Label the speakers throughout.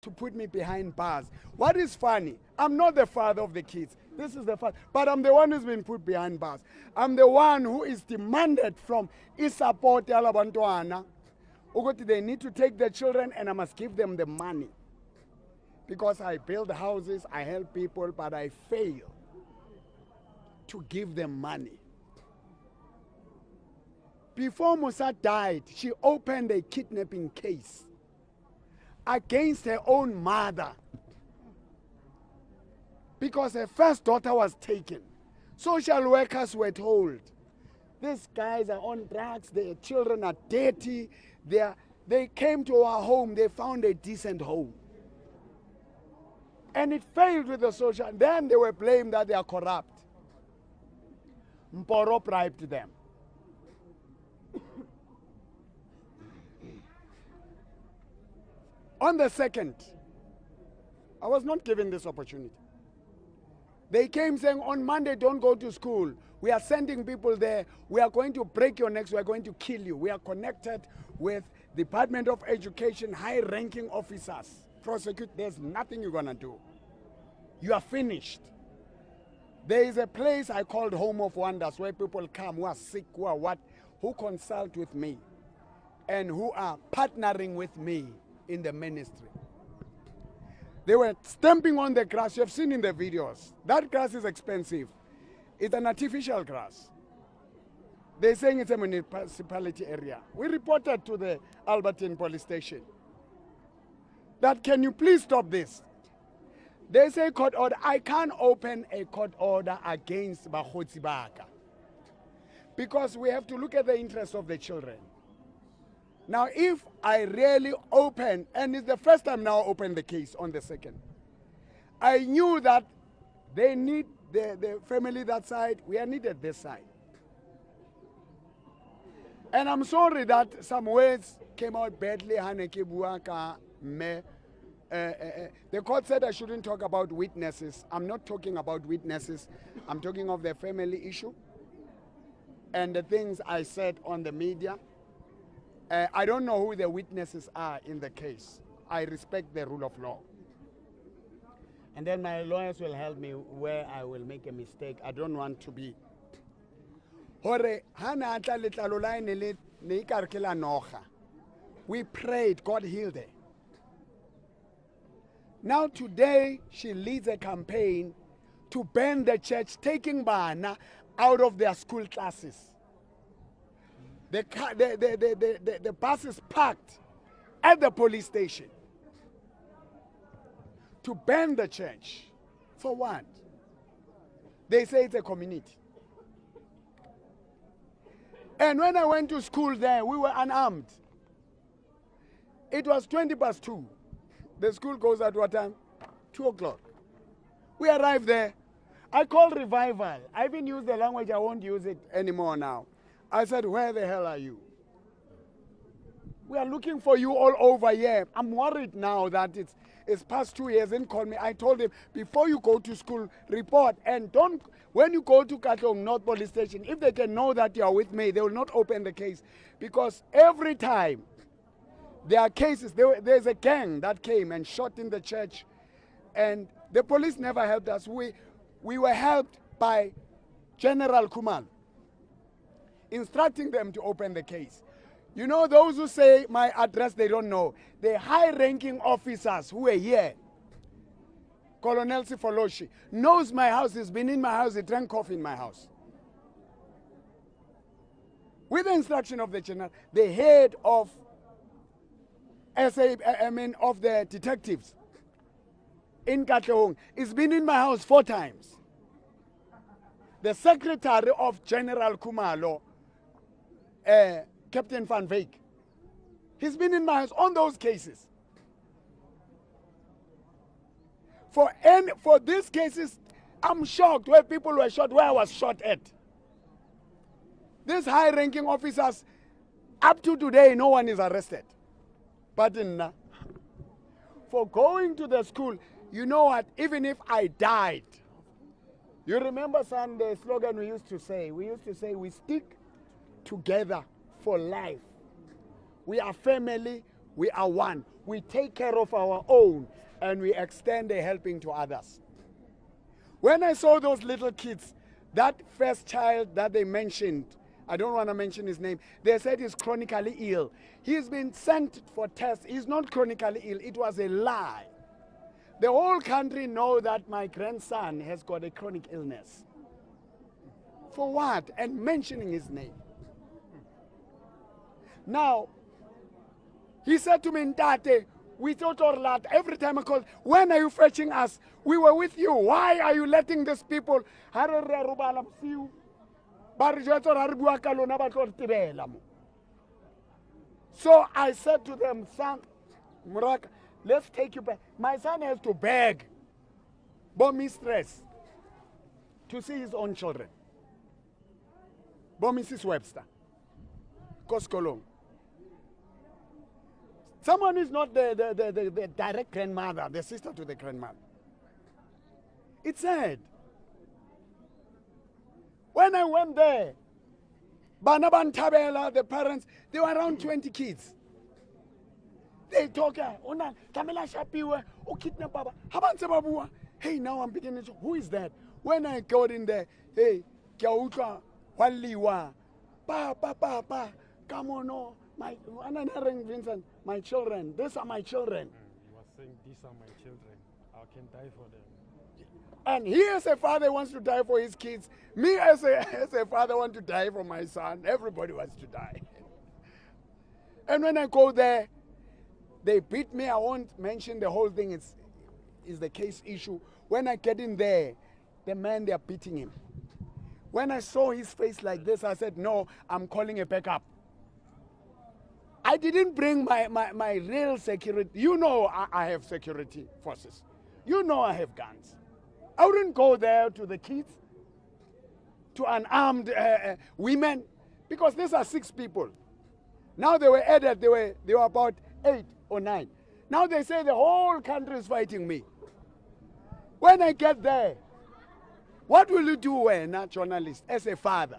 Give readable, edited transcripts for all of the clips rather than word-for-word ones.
Speaker 1: to put me behind bars. What is funny? I'm not the father of the kids. This is the father. But I'm the one who's been put behind bars. I'm the one who is demanded from Isaport Alabantuana. They need to take their children and I must give them the money. Because I build houses, I help people, but I fail to give them money. Before Musa died, she opened a kidnapping case against her own mother because her first daughter was taken. Social workers were told, these guys are on drugs, their children are dirty, they came to our home, they found a decent home. And it failed with the social, then they were blamed that they are corrupt. Mboro bribed them. On the 2nd, I was not given this opportunity. They came saying, on Monday, don't go to school. We are sending people there. We are going to break your necks. We are going to kill you. We are connected with Department of Education, high-ranking officers. Prosecute, there's nothing you're going to do. You are finished. There is a place I called Home of Wonders where people come who are sick, who are what, who consult with me and who are partnering with me in the ministry. They were stamping on the grass. You have seen in the videos. That grass is expensive. It's an artificial grass. They're saying it's a municipality area. We reported to the Albertine police station that, can you please stop this? They say court order. I can't open a court order against Bakgotsi Baka because we have to look at the interests of the children. Now, if I really open, and it's the first time now I open the case on the 2nd, I knew that they need the family that side, we are needed this side. And I'm sorry that some words came out badly. The court said I shouldn't talk about witnesses. I'm not talking about witnesses. I'm talking of the family issue and the things I said on the media. I don't know who the witnesses are in the case. I respect the rule of law. And then my lawyers will help me where I will make a mistake. I don't want to be. We prayed, God healed her. Now today, she leads a campaign to ban the church, taking Bana out of their school classes. The bus is parked at the police station to ban the church. For what? They say it's a community. And when I went to school there, we were unarmed. It was 2:20. The school goes at what time? 2 o'clock. We arrived there. I called revival. I even used the language, I won't use it anymore now. I said, where the hell are you? We are looking for you all over here. I'm worried now that it's past 2 years. Didn't call me. I told him, before you go to school, report. And don't, when you go to Katlong North Police Station, if they can know that you are with me, they will not open the case. Because every time there are cases, there's a gang that came and shot in the church. And the police never helped us. We were helped by General Kumal, instructing them to open the case. You know, those who say my address, they don't know. The high-ranking officers who are here, Colonel Sifoloshi, knows my house. He's been in my house. He drank coffee in my house. With the instruction of the general, the head of of the detectives in Katlehong, has been in my house 4 times. The secretary of General Kumalo, Captain Van Veek, he's been in my house on those cases. For these cases, I'm shocked where people were shot, where I was shot at. These high-ranking officers, up to today, no one is arrested. But for going to the school, you know what, even if I died, you remember, son, the slogan we used to say? We used to say, we stick together for life. We are family, we are one. we take care of our own, and we extend a helping to others. When I saw those little kids, that first child that they mentioned, I don't want to mention his name, they said he's chronically ill. He's been sent for tests. He's not chronically ill. It was a lie. The whole country know that my grandson has got a chronic illness. For what? And mentioning his name. Now, he said to me, Ntate, we thought all that every time I called, when are you fetching us? We were with you. Why are you letting these people? So I said to them, son, Muraka, let's take you back. My son has to beg, but mistress, to see his own children. But Mrs. Webster, Koskolong. Someone is not the direct grandmother, the sister to the grandmother. It's sad. When I went there, Banaban Tabela, the parents, they were around 20 kids. They talk, Tamela Shapiwe, O kidnap Baba, Haban. Hey, now I'm beginning to, who is that? When I got in there, hey, Kyautra, Waliwa, Pa, come on, no, Vincent, my children, these are my children.
Speaker 2: He was saying, these are my children, I can die for them.
Speaker 1: And he as a father wants to die for his kids. Me as a father want to die for my son. Everybody wants to die. And when I go there, they beat me. I won't mention the whole thing. It's the case issue. When I get in there, the man, they are beating him. When I saw his face like this, I said, no, I'm calling a backup. I didn't bring my real security. You know I have security forces. You know I have guns. I wouldn't go there to the kids, to unarmed women, because these are 6 people. Now they were added, they were about 8 or 9. Now they say the whole country is fighting me. When I get there, what will you do when a journalist, as a father?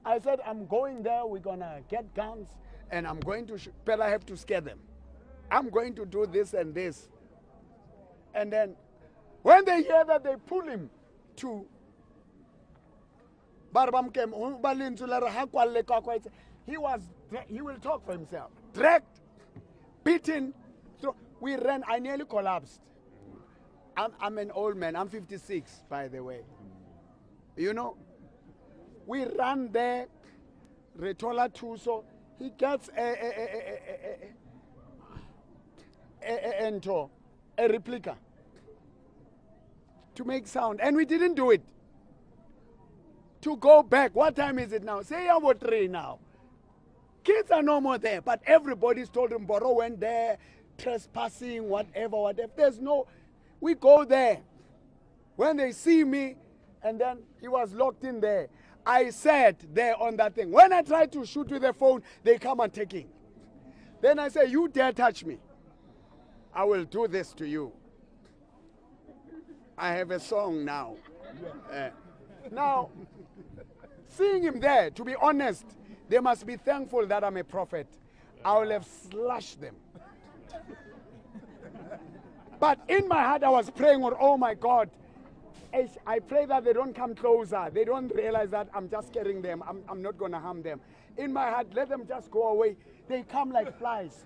Speaker 1: I said, I'm going there, we're going to get guns, and I'm going to, but I have to scare them. I'm going to do this and this. And then, when they hear that, they pull him to he will talk for himself. Dragged, beaten. We ran. I nearly collapsed. I'm an old man. I'm 56, by the way. You know, we ran there. Retola Tuso. He gets a replica to make sound, and we didn't do it. To go back, what time is it now? Say about 3 now. Kids are no more there, but everybody's told him Mboro went there, trespassing, whatever. There's no, we go there. When they see me, and then he was locked in there. I sat there on that thing. When I try to shoot with the phone, they come and take it. Then I say, you dare touch me, I will do this to you. I have a song now. Now, seeing him there, to be honest, they must be thankful that I'm a prophet. I will have slashed them. But in my heart, I was praying, oh my God, I pray that they don't come closer. They don't realize that I'm just scaring them. I'm not going to harm them. In my heart, let them just go away. They come like flies.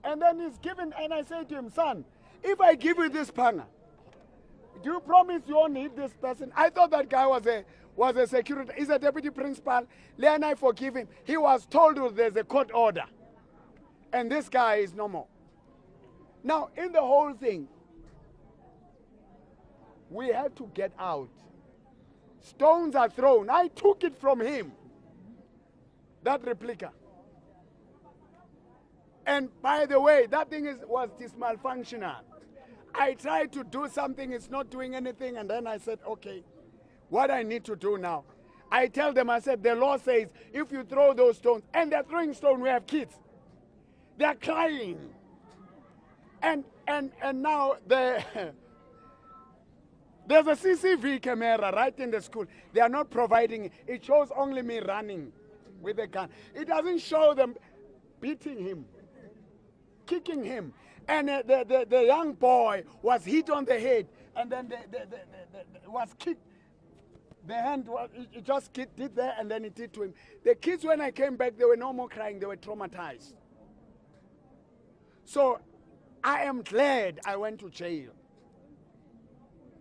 Speaker 1: And then he's given, and I say to him, son, if I give you this panga, do you promise you won't hit this person? I thought that guy was a security. He's a deputy principal. Then I forgive him. He was told there's a court order. And this guy is no more. Now, in the whole thing, we had to get out. Stones are thrown. I took it from him. That replica. And by the way, that thing was malfunctional. I tried to do something, it's not doing anything, and then I said, okay, what I need to do now? I tell them, I said, the law says if you throw those stones, and they're throwing stones, we have kids. They're crying. And now there's a CCTV camera right in the school. They are not providing it. It shows only me running with a gun. It doesn't show them beating him. kicking him. And the young boy was hit on the head, and then was kicked. The hand, it just did there, and then it did to him. The kids, when I came back, they were no more crying. They were traumatized. So I am glad I went to jail.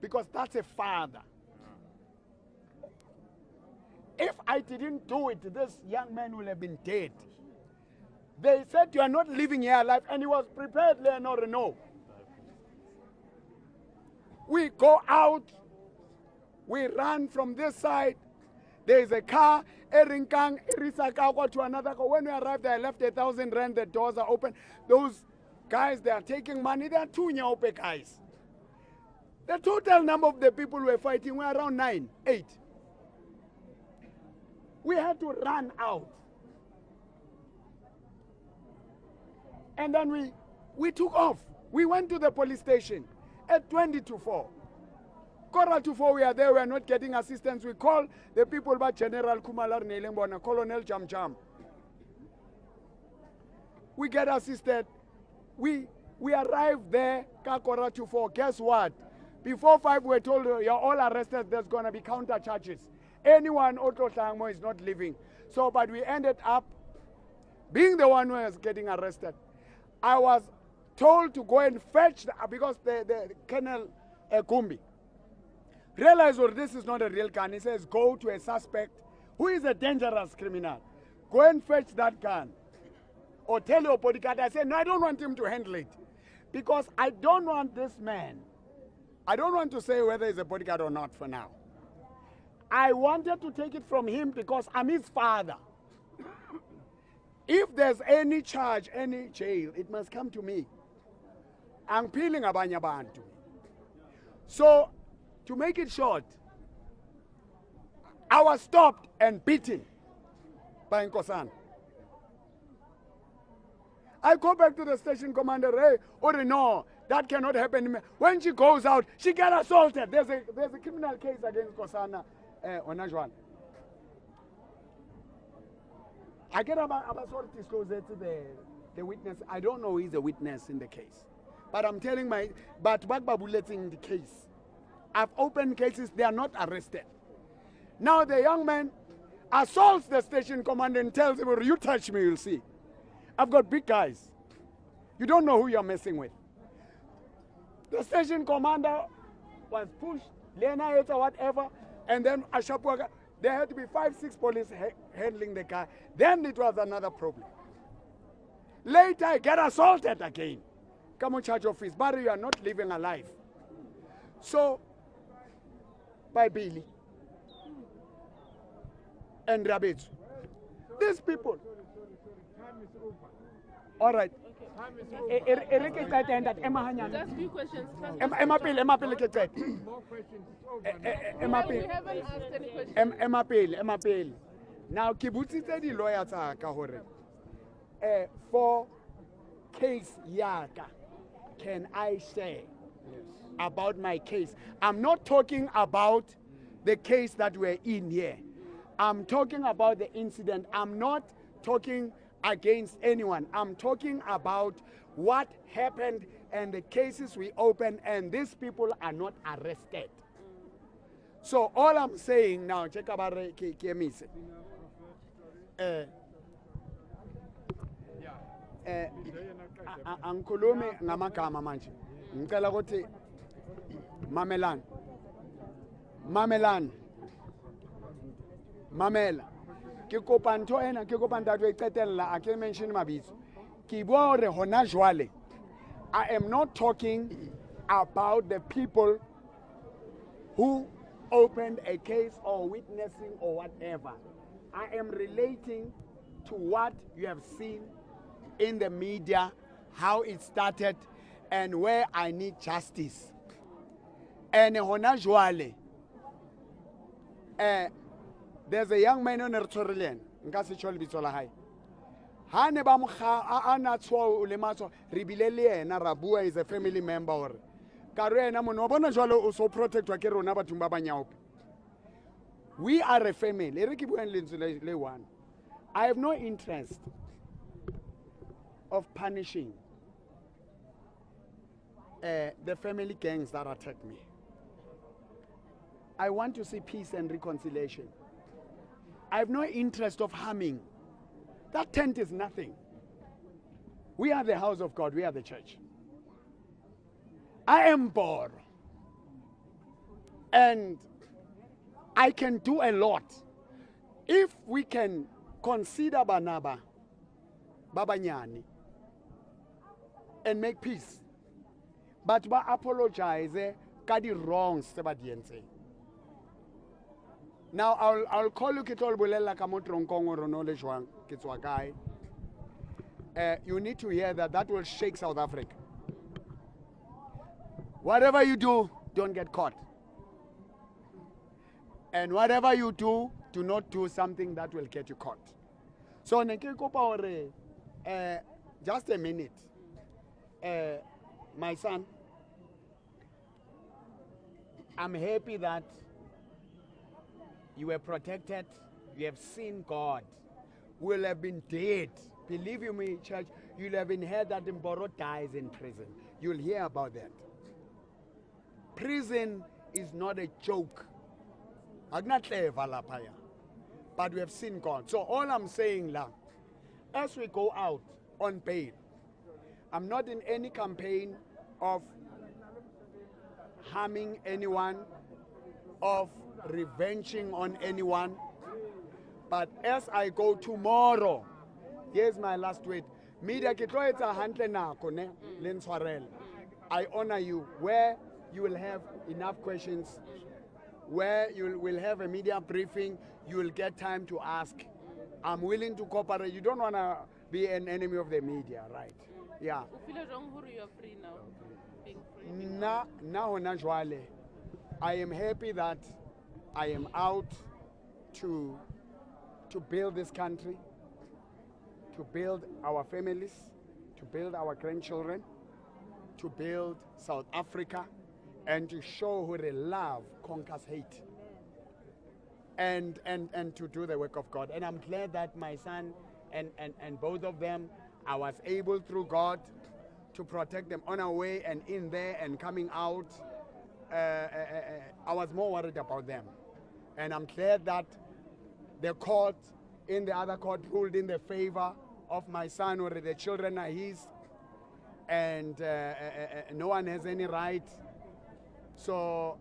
Speaker 1: Because that's a father. If I didn't do it, this young man would have been dead. They said, you are not living here alive, and he was prepared, Leonore, no. We go out, we run from this side. There is a car, Erinkang, Irisaka, to another car. When we arrived, I left 1,000 rand, the doors are open. Those guys, they are taking money, they are 2 Nyaope guys. The total number of the people who were fighting were around 9, 8. We had to run out. And then we took off. We went to the police station at 20 to 4. Quarter to 4, we are there, we are not getting assistance. We call the people by General Kumalar Nelembona, Colonel Jam Jam. We get assisted. We arrived there, quarter to 4. Guess what? Before 5, we were told, you're all arrested, there's going to be counter charges. Anyone, Otto Sangmo, is not living. So, but we ended up being the one who was getting arrested. I was told to go and fetch, because the Colonel Kumbi realized, well, this is not a real gun. He says, go to a suspect who is a dangerous criminal. Go and fetch that gun. Or tell your bodyguard. I said, no, I don't want him to handle it. Because I don't want this man. I don't want to say whether he's a bodyguard or not for now. I wanted to take it from him because I'm his father. If there's any charge, any jail, it must come to me. I'm peeling abanye bantu. So, to make it short, I was stopped and beaten by Nkosan. I go back to the station commander, hey, oh no, that cannot happen. When she goes out, she gets assaulted. There's a criminal case against Kosana Onajwan. I get about sort of disclosure to the witness. I don't know who is the witness in the case. But I'm telling but Bagbabulet's in the case. I've opened cases, they are not arrested. Now the young man assaults the station commander and tells him, you touch me, you'll see. I've got big guys. You don't know who you're messing with. The station commander was pushed, Lena or whatever, and then Ashapwaga. There had to be 5, 6 police handling the car. Then it was another problem. Later, I get assaulted again. Come on, charge office. Barry, you are not living alive. So, by Billy and Rabetsu, these people. All right.
Speaker 3: Just few questions.
Speaker 1: Emma Pele.
Speaker 3: No, we haven't asked any questions.
Speaker 1: Emma Pele. Now, Kibuti said the lawyers are kahore. For case Yaka, can I say about my case? I'm not talking about the case that we're in here. I'm talking about the incident. I'm not talking against anyone. I'm talking about what happened and the cases we opened, and these people are not arrested. So all I'm saying now, check about Kemise. Angikhulumi ngamagama manje. Ngicela ukuthi mamelani. Mamela. Ke kopa ntho ena, ke kopa ntate e qetella, a ke mention mabitso. Ke bua hore hona jwale, I am not talking about the people who opened a case or witnessing or whatever. I am relating to what you have seen in the media, how it started, and where I need justice. And hona jwale, there's a young man on Ertorilen, nka se tshole bitso la hae. Ha ne ba mo kha a na tshwa o le matso re bile le yena ra bua is a family member or ka re ena mo no bona jwalo o so protectwa ke rona bathong ba banyaope. We are a family. Re ke bua lentswe le one. I have no interest of punishing the family gangs that attacked me. I want to see peace and reconciliation. I have no interest of harming. That tent is nothing. We are the house of God. We are the church. I am Mboro. And I can do a lot. If we can consider Banaba, Babanyani, and make peace. But we apologize for the wrongs. Now I'll call you Kitol Bulela Kamotronkongo Ronole Juan Kitswakai. You need to hear that will shake South Africa. Whatever you do, don't get caught. And whatever you do not do something that will get you caught. So just a minute. My son, I'm happy that you were protected. You have seen God. Will have been dead. Believe you me, church, you'll have been heard that Mboro dies in prison. You'll hear about that. Prison is not a joke. But we have seen God. So all I'm saying now, as we go out on bail, I'm not in any campaign of harming anyone, of revenging on anyone. But as I go tomorrow, here's my last tweet. Media I honor you where you will have enough questions, where you will have a media briefing, you will get time to ask. I'm willing to cooperate. You don't want to be an enemy of the media, right? Yeah.
Speaker 3: You feel wrong who you're free now? Being free?
Speaker 1: Now, I am happy that I am out to build this country, to build our families, to build our grandchildren, to build South Africa, and to show who the love conquers hate. And to do the work of God. And I'm glad that my son and both of them, I was able through God to protect them on our way and in there and coming out. I was more worried about them. And I'm glad that the court, in the other court, ruled in the favor of my son, or the children are his, and no one has any right. So,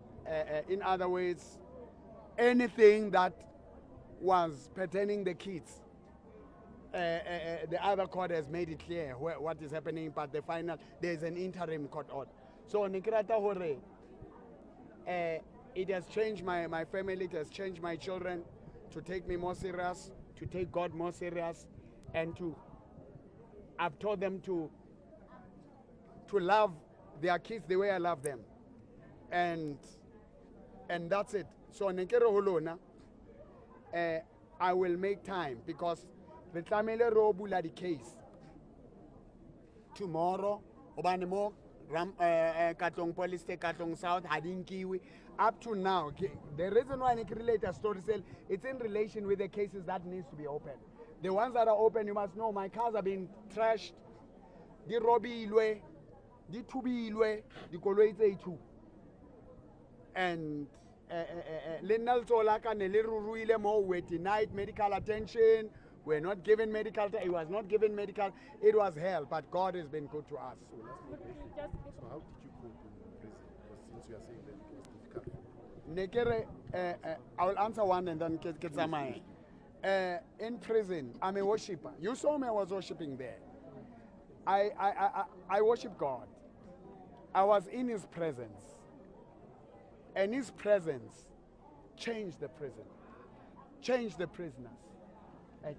Speaker 1: in other words, anything that was pertaining the kids, the other court has made it clear what is happening, but the final, there's an interim court order. So, Nikrata Hore, it has changed my family, it has changed my children to take me more serious, to take God more serious, and I've taught them to love their kids the way I love them. And that's it. So Nekero Holona, I will make time because the Tamile Robula the case tomorrow, Obanemo, Katong Police State, Katong South, Hadinkiwi. Up to now, the reason why I relate a story cell, it's in relation with the cases that needs to be open. The ones that are open, you must know, my cars are being trashed. The Robi Ilwe, the Tubi Ilwe, the Koloite too. And Linal Solaka Neliru Ruile Mo were denied medical attention. We're not given medical, it was not given medical, it was hell, but God has been good to us.
Speaker 4: So how did you cope in prison? Because since you are saying that it was difficult.
Speaker 1: Nekere, I will answer one and then get some. In prison, I'm a worshiper. You saw me, I was worshiping there. I worship God. I was in His presence. And His presence changed the prison, changed the prisoners,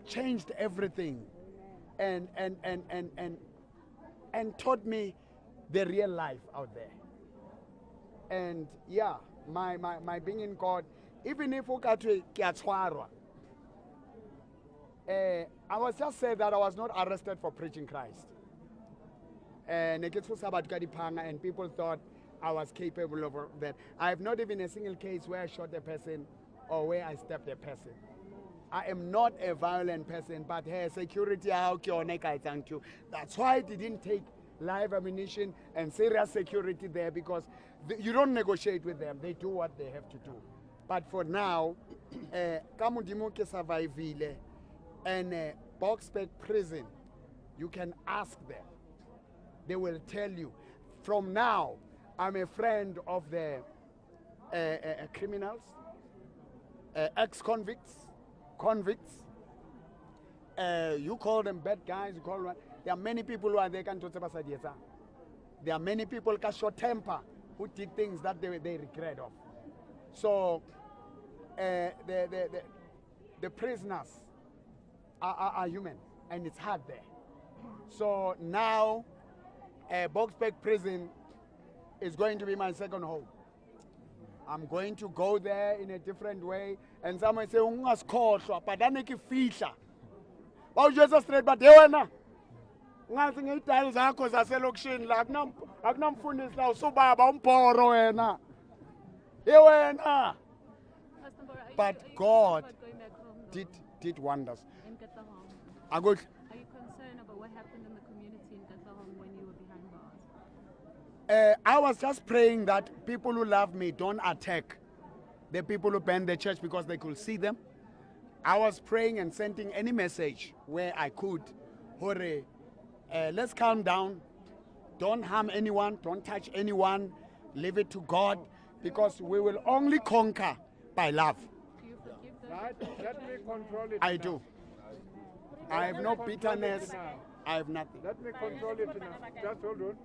Speaker 1: changed everything, and taught me the real life out there. And yeah, my being in God, even if I was just said that I was not arrested for preaching Christ. And people thought I was capable of that. I have not even a single case where I shot a person or where I stabbed a person. I am not a violent person, but hey, security, that's why it didn't take live ammunition, and serious security there because you don't negotiate with them. They do what they have to do. But for now, ka modimo ke survivile, and Boksburg prison, you can ask them. They will tell you. From now, I'm a friend of the criminals, ex-convicts, convicts. You call them bad guys, you call them. There are many people who are there. There are many people who short temper who did things that they regret of. So the prisoners are human, and it's hard there. So now, Boksburg prison is going to be my second home. I'm going to go there in a different way. And someone say, "Ungasikhohlwa, but aneke fihla." Bawujeza straight, but wena ngathi ngeyidali zakho zaselokishini la akunamfundisi la usubaba umbhoro wena. Wena.
Speaker 3: Pastor Mboro, are
Speaker 1: But
Speaker 3: you
Speaker 1: God
Speaker 3: about going back home, though,
Speaker 1: did wonders.
Speaker 3: in Katlehong?
Speaker 1: I got
Speaker 3: Are you concerned about what happened in the community in Katlehong when you were behind bars?
Speaker 1: I was just praying that people who love me don't attack the people who burned the church because they could see them. I was praying and sending any message where I could. Hore, let's calm down. Don't harm anyone. Don't touch anyone. Leave it to God because we will only conquer by love.
Speaker 3: Do you forgive those?
Speaker 2: Let me control it.
Speaker 1: I do. I have no bitterness. I have nothing.
Speaker 2: Let me control it enough. Just hold on.